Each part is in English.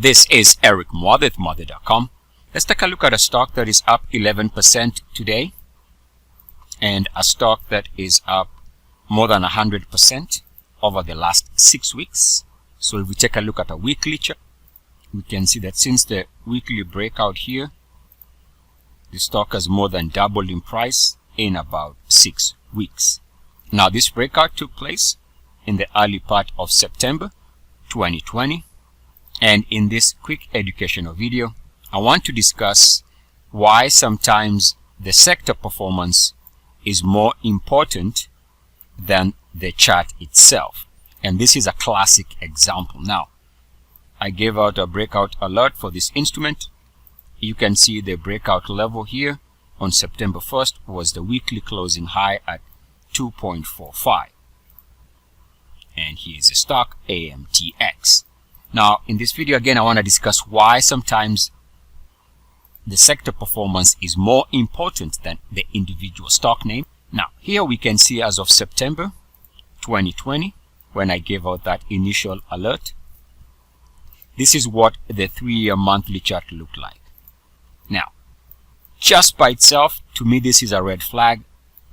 This is Eric Muathe at Muathe.com. Let's take a look at a stock that is up 11% today and a stock that is up more than 100% over the last 6 weeks. So if we take a look at a weekly chart, we can see that since the weekly breakout here, the stock has more than doubled in price in about 6 weeks. Now this breakout took place in the early part of September 2020. And in this quick educational video, I want to discuss why sometimes the sector performance is more important than the chart itself. And this is a classic example. Now, I gave out a breakout alert for this instrument. You can see the breakout level here on September 1st was the weekly closing high at 2.45. And here's the stock AMTX. Now, in this video, again, I want to discuss why sometimes the sector performance is more important than the individual stock name. Now, here we can see as of September 2020, when I gave out that initial alert, this is what the 3-year monthly chart looked like. Now, just by itself, to me, this is a red flag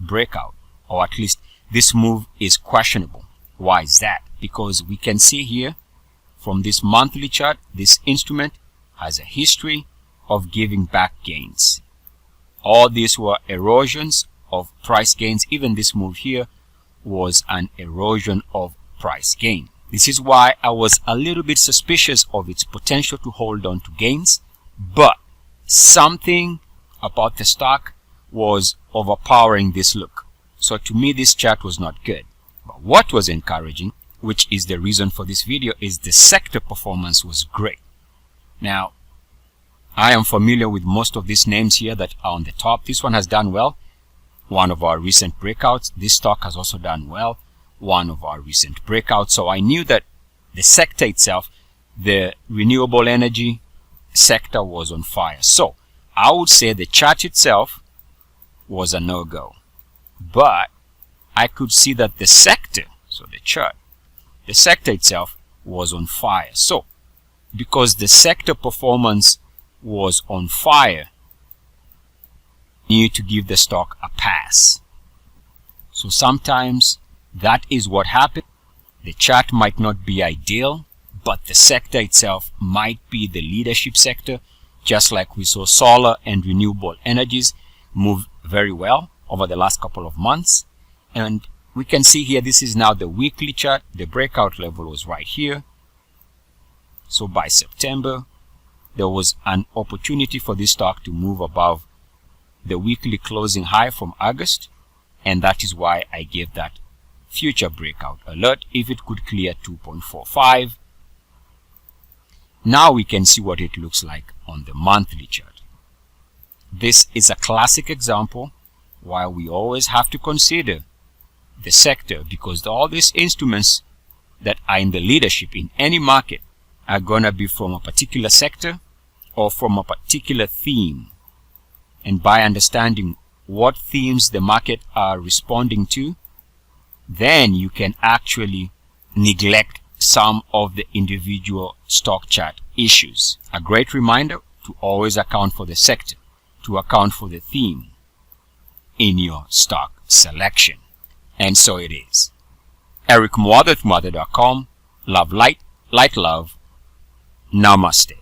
breakout, or at least this move is questionable. Why is that? Because we can see here from this monthly chart, this instrument has a history of giving back gains. All these were erosions of price gains. Even this move here was an erosion of price gain. This is why I was a little bit suspicious of its potential to hold on to gains, but something about the stock was overpowering this look. So to me, this chart was not good. But what was encouraging, which is the reason for this video, is the sector performance was great. Now, I am familiar with most of these names here that are on the top. This one has done well. One of our recent breakouts. This stock has also done well. One of our recent breakouts. So I knew that the sector itself, the renewable energy sector, was on fire. So I would say the chart itself was a no-go. But I could see that the sector, so the chart, the sector itself was on fire. So because the sector performance was on fire, you need to give the stock a pass. So sometimes that is what happened. The chart might not be ideal, but the sector itself might be the leadership sector, just like we saw solar and renewable energies move very well over the last couple of months. And we can see here, this is now the weekly chart. The breakout level was right here. So by September, there was an opportunity for this stock to move above the weekly closing high from August. And that is why I gave that future breakout alert if it could clear 2.45. Now we can see what it looks like on the monthly chart. This is a classic example why we always have to consider the sector, because all these instruments that are in the leadership in any market are going to be from a particular sector or from a particular theme. And by understanding what themes the market are responding to, then you can actually neglect some of the individual stock chart issues. A great reminder to always account for the sector, to account for the theme in your stock selection. And so it is. Eric Muathe at Muathe.com. Love light, light love. Namaste.